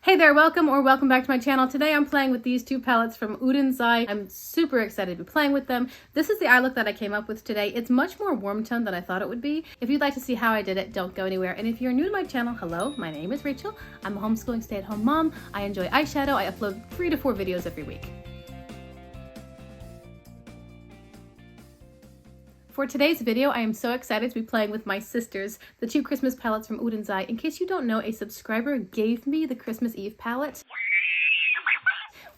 Hey there, welcome back to my channel. Today I'm playing with these two palettes from Oden's Eye. I'm super excited to be playing with them. This is the eye look that I came up with today. It's much more warm toned than I thought it would be. If you'd like to see how I did it, don't go anywhere. And if you're new to my channel, hello, my name is Rachel. I'm a homeschooling stay-at-home mom. I enjoy eyeshadow. I upload 3 to 4 videos every week. For today's video, I am so excited to be playing with my sisters, the two Christmas palettes from Oden's Eye. In case you don't know, a subscriber gave me the Christmas Eve palette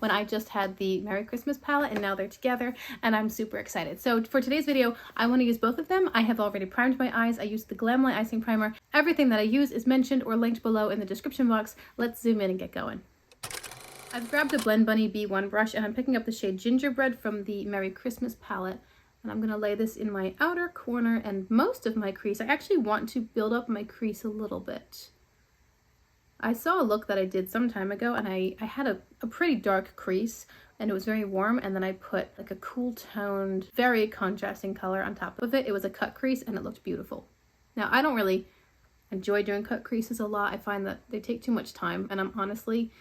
when I just had the Merry Christmas palette, and now they're together, and I'm super excited. So for today's video, I want to use both of them. I have already primed my eyes. I used the Glam Light Icing Primer. Everything that I use is mentioned or linked below in the description box. Let's zoom in and get going. I've grabbed a Blend Bunny B1 brush, and I'm picking up the shade Gingerbread from the Merry Christmas palette. And I'm going to lay this in my outer corner and most of my crease. I actually want to build up my crease a little bit. I saw a look that I did some time ago, and I had a pretty dark crease, and it was very warm, and then I put like a cool toned, very contrasting color on top of it. It was a cut crease, and it looked beautiful. Now, I don't really enjoy doing cut creases a lot. I find that they take too much time, and I'm honestly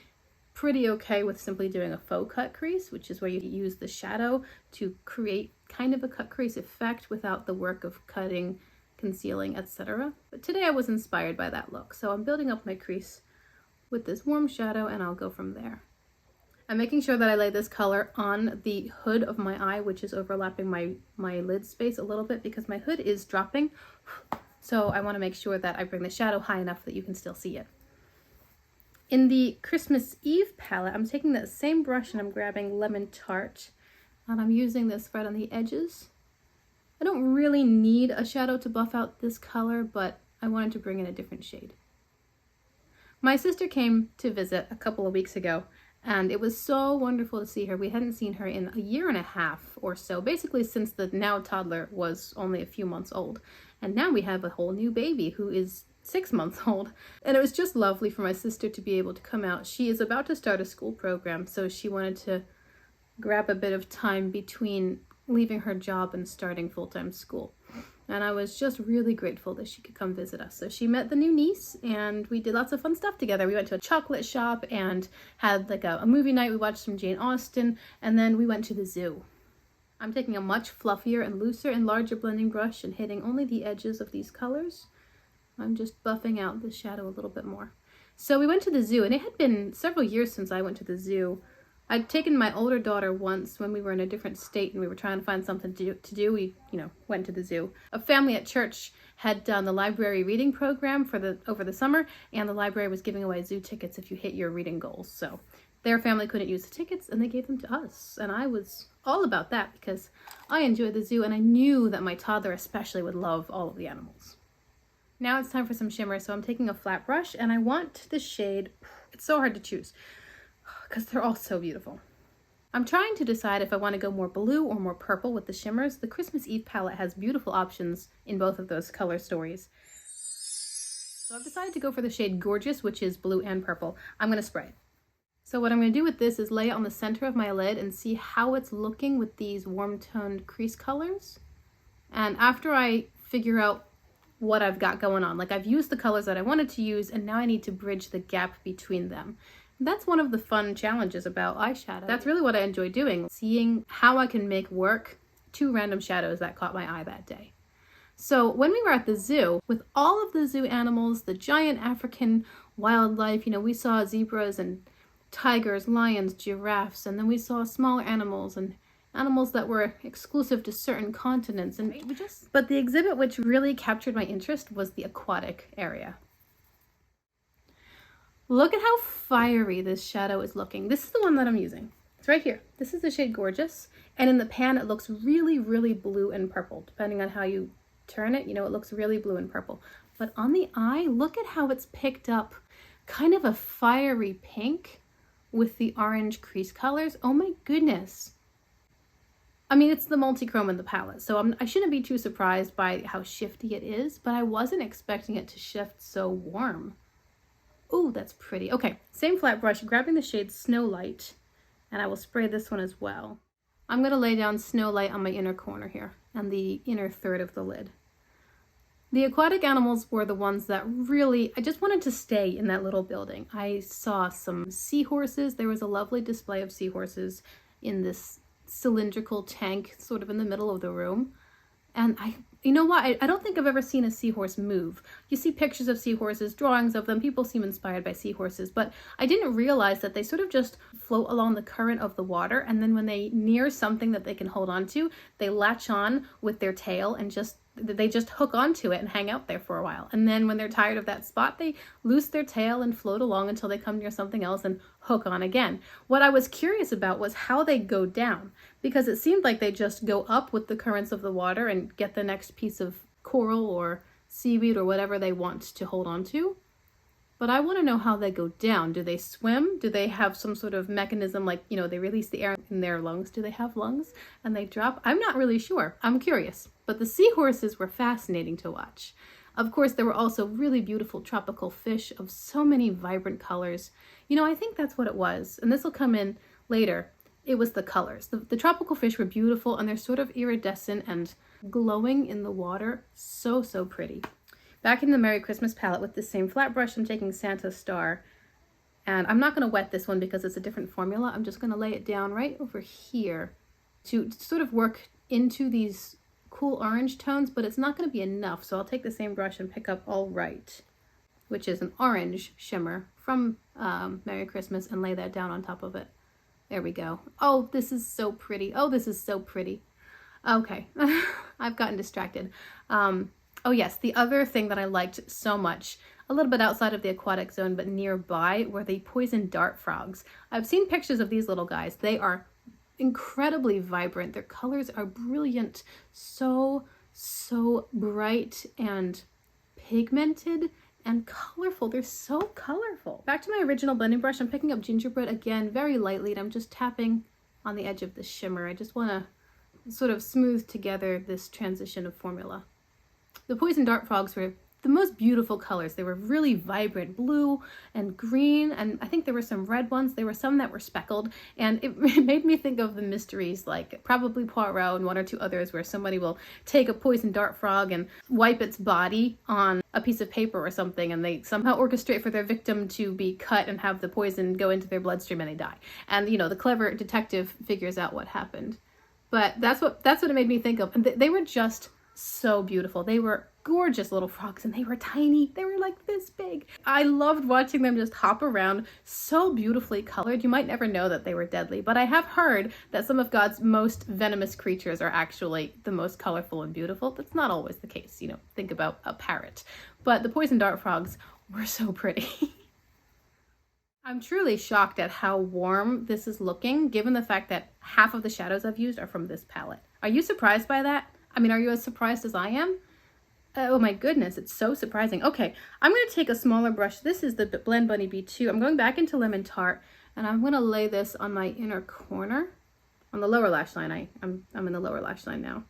pretty okay with simply doing a faux cut crease, which is where you use the shadow to create kind of a cut crease effect without the work of cutting, concealing, etc. But today I was inspired by that look, so I'm building up my crease with this warm shadow, and I'll go from there. I'm making sure that I lay this color on the hood of my eye, which is overlapping my lid space a little bit because my hood is dropping, so I want to make sure that I bring the shadow high enough that you can still see it. In the Christmas Eve palette, I'm taking that same brush and I'm grabbing Lemon Tart, and I'm using this right on the edges. I don't really need a shadow to buff out this color, but I wanted to bring in a different shade. My sister came to visit a couple of weeks ago, and it was so wonderful to see her. We hadn't seen her in a year and a half or so, basically since the now toddler was only a few months old. And now we have a whole new baby who is 6 months old, and it was just lovely for my sister to be able to come out. She is about to start a school program, so she wanted to grab a bit of time between leaving her job and starting full-time school, and I was just really grateful that she could come visit us. So she met the new niece, and we did lots of fun stuff together. We went to a chocolate shop and had like a movie night. We watched some Jane Austen, and then we went to the zoo. I'm taking a much fluffier and looser and larger blending brush and hitting only the edges of these colors. I'm just buffing out the shadow a little bit more. So we went to the zoo, and it had been several years since I went to the zoo. I'd taken my older daughter once when we were in a different state and we were trying to find something to do. We, went to the zoo. A family at church had done the library reading program over the summer, and the library was giving away zoo tickets if you hit your reading goals. So their family couldn't use the tickets, and they gave them to us. And I was all about that because I enjoy the zoo, and I knew that my toddler especially would love all of the animals. Now it's time for some shimmer, so I'm taking a flat brush, and I want the shade, it's so hard to choose because they're all so beautiful. I'm trying to decide if I want to go more blue or more purple with the shimmers. The Christmas Eve palette has beautiful options in both of those color stories. So I've decided to go for the shade Gorgeous, which is blue and purple. I'm going to spray it. So what I'm going to do with this is lay it on the center of my lid and see how it's looking with these warm toned crease colors. And after I figure out what I've got going on, like I've used the colors that I wanted to use, and now I need to bridge the gap between them. That's one of the fun challenges about eyeshadow. That's really what I enjoy doing, seeing how I can make work 2 random shadows that caught my eye that day. So when we were at the zoo, with all of the zoo animals, the giant African wildlife, we saw zebras and tigers, lions, giraffes, and then we saw smaller animals and animals that were exclusive to certain continents, but the exhibit which really captured my interest was the aquatic area. Look at how fiery this shadow is looking. This is the one that I'm using. It's right here. This is the shade Gorgeous, and in the pan it looks really, really blue and purple. Depending on how you turn it, it looks really blue and purple. But on the eye, look at how it's picked up kind of a fiery pink with the orange crease colors. Oh my goodness. I mean, it's the multi-chrome in the palette, so I shouldn't be too surprised by how shifty it is, but I wasn't expecting it to shift so warm. Oh, that's pretty. Okay, same flat brush, grabbing the shade Snow Light, and I will spray this one as well. I'm going to lay down Snow Light on my inner corner here, and the inner third of the lid. The aquatic animals were the ones that really, I just wanted to stay in that little building. I saw some seahorses. There was a lovely display of seahorses in this cylindrical tank sort of in the middle of the room. And you know what? I don't think I've ever seen a seahorse move. You see pictures of seahorses, drawings of them, people seem inspired by seahorses, but I didn't realize that they sort of just float along the current of the water, and then when they near something that they can hold on to, they latch on with their tail and they just hook onto it and hang out there for a while. And then when they're tired of that spot, they loose their tail and float along until they come near something else and hook on again. What I was curious about was how they go down, because it seemed like they just go up with the currents of the water and get the next piece of coral or seaweed or whatever they want to hold on to. But I want to know how they go down. Do they swim? Do they have some sort of mechanism like, you know, they release the air in their lungs? Do they have lungs and they drop? I'm not really sure. I'm curious. But the seahorses were fascinating to watch. Of course, there were also really beautiful tropical fish of so many vibrant colors. You know, I think that's what it was. And this will come in later. It was the colors. The tropical fish were beautiful, and they're sort of iridescent and glowing in the water. So, so pretty. Back in the Merry Christmas palette with the same flat brush, I'm taking Santa's Star. And I'm not going to wet this one because it's a different formula. I'm just going to lay it down right over here to sort of work into these cool orange tones, but it's not going to be enough. So I'll take the same brush and pick up All Right, which is an orange shimmer from Merry Christmas, and lay that down on top of it. There we go. Oh, this is so pretty. Oh, this is so pretty. Okay, I've gotten distracted. Oh yes, the other thing that I liked so much, a little bit outside of the aquatic zone but nearby, were the poison dart frogs. I've seen pictures of these little guys. They are incredibly vibrant. Their colors are brilliant. So bright and pigmented and colorful. They're so colorful. Back to my original blending brush, I'm picking up Gingerbread again very lightly, and I'm just tapping on the edge of the shimmer. I just want to sort of smooth together this transition of formula. The poison dart frogs were the most beautiful colors. They were really vibrant blue and green, and I think there were some red ones. There were some that were speckled, and it made me think of the mysteries, like probably Poirot and one or two others, where somebody will take a poison dart frog and wipe its body on a piece of paper or something, and they somehow orchestrate for their victim to be cut and have the poison go into their bloodstream and they die. And, you know, the clever detective figures out what happened. But that's what it made me think of. And they were just so beautiful. They were gorgeous little frogs, and they were tiny. They were like this big. I loved watching them just hop around, so beautifully colored. You might never know that they were deadly, but I have heard that some of God's most venomous creatures are actually the most colorful and beautiful. That's not always the case, you know, think about a parrot. But the poison dart frogs were so pretty. I'm truly shocked at how warm this is looking, given the fact that half of the shadows I've used are from this palette. Are you surprised by that? I mean, are you as surprised as I am? Oh my goodness, it's so surprising. Okay, I'm going to take a smaller brush. This is the Blend Bunny B2. I'm going back into Lemon Tart, and I'm going to lay this on my inner corner, on the lower lash line. I'm in the lower lash line now.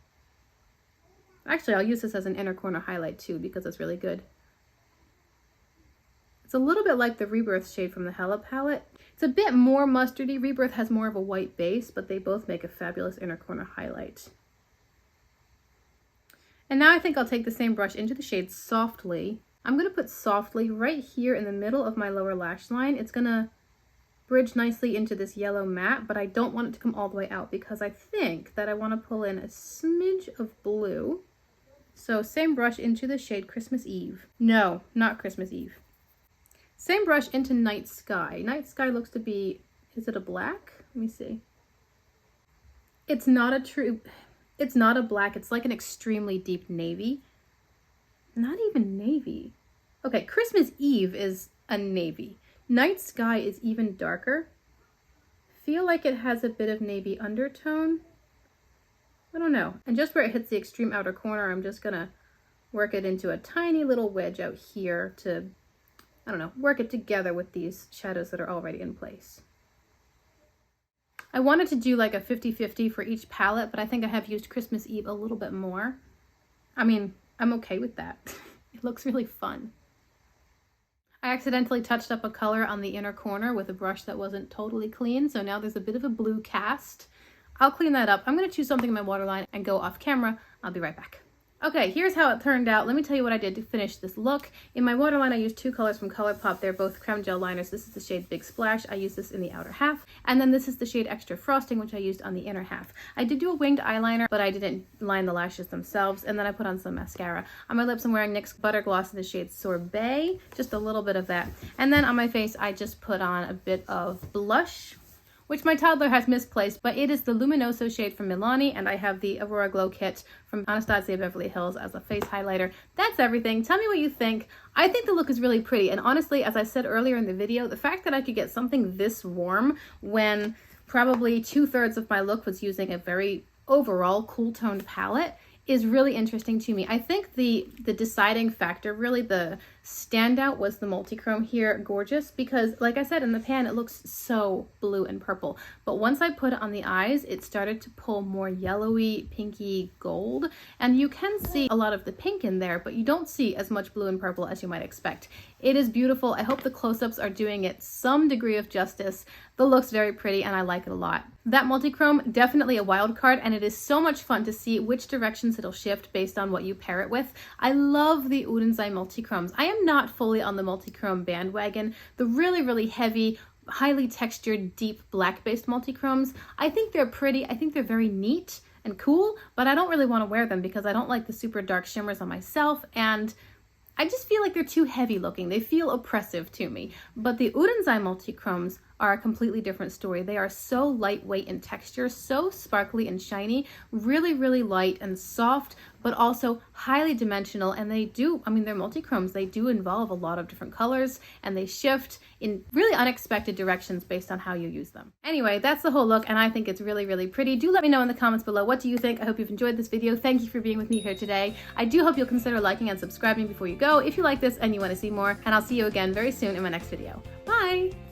Actually, I'll use this as an inner corner highlight too, because it's really good. It's a little bit like the Rebirth shade from the Hella palette. It's a bit more mustardy. Rebirth has more of a white base, but they both make a fabulous inner corner highlight. And now I think I'll take the same brush into the shade Softly. I'm going to put Softly right here in the middle of my lower lash line. It's going to bridge nicely into this yellow matte, but I don't want it to come all the way out because I think that I want to pull in a smidge of blue. So same brush into the shade Christmas Eve. No, not Christmas Eve. Same brush into Night Sky. Night Sky looks to be, is it a black? Let me see. It's not a black, it's like an extremely deep navy. Not even navy. Okay, Christmas Eve is a navy. Night Sky is even darker. Feel like it has a bit of navy undertone. I don't know. And just where it hits the extreme outer corner, I'm just gonna work it into a tiny little wedge out here to, I don't know, work it together with these shadows that are already in place. I wanted to do like a 50-50 for each palette, but I think I have used Christmas Eve a little bit more. I mean, I'm okay with that. It looks really fun. I accidentally touched up a color on the inner corner with a brush that wasn't totally clean, so now there's a bit of a blue cast. I'll clean that up. I'm going to choose something in my waterline and go off camera. I'll be right back. Okay, here's how it turned out. Let me tell you what I did to finish this look. In my waterline, I used two colors from ColourPop. They're both creme gel liners. This is the shade Big Splash. I used this in the outer half. And then this is the shade Extra Frosting, which I used on the inner half. I did do a winged eyeliner, but I didn't line the lashes themselves. And then I put on some mascara. On my lips, I'm wearing NYX Butter Gloss in the shade Sorbet. Just a little bit of that. And then on my face, I just put on a bit of blush, which my toddler has misplaced, but it is the Luminoso shade from Milani, and I have the Aurora Glow Kit from Anastasia Beverly Hills as a face highlighter. That's everything. Tell me what you think. I think the look is really pretty, and honestly, as I said earlier in the video, the fact that I could get something this warm when probably 2/3 of my look was using a very overall cool-toned palette is really interesting to me. I think the deciding factor, really the standout, was the multi-chrome here. Gorgeous, because like I said, in the pan it looks so blue and purple, but once I put it on the eyes, it started to pull more yellowy, pinky gold, and you can see a lot of the pink in there, but you don't see as much blue and purple as you might expect. It is beautiful. I hope the close-ups are doing it some degree of justice. The look's very pretty and I like it a lot. That multi-chrome, definitely a wild card, and it is so much fun to see which directions it'll shift based on what you pair it with. I love the Udenzai multi-chromes. I am not fully on the multi-chrome bandwagon. The really, really heavy, highly textured, deep black-based multi-chromes, I think they're pretty. I think they're very neat and cool, but I don't really want to wear them because I don't like the super dark shimmers on myself, and I just feel like they're too heavy looking. They feel oppressive to me. But the Udenzai multi-chromes are a completely different story. They are so lightweight in texture, so sparkly and shiny, really, really light and soft, but also highly dimensional. And they do, I mean, they're multi-chromes. They do involve a lot of different colors, and they shift in really unexpected directions based on how you use them. Anyway, that's the whole look, and I think it's really, really pretty. Do let me know in the comments below, what do you think? I hope you've enjoyed this video. Thank you for being with me here today. I do hope you'll consider liking and subscribing before you go if you like this and you want to see more, and I'll see you again very soon in my next video. Bye!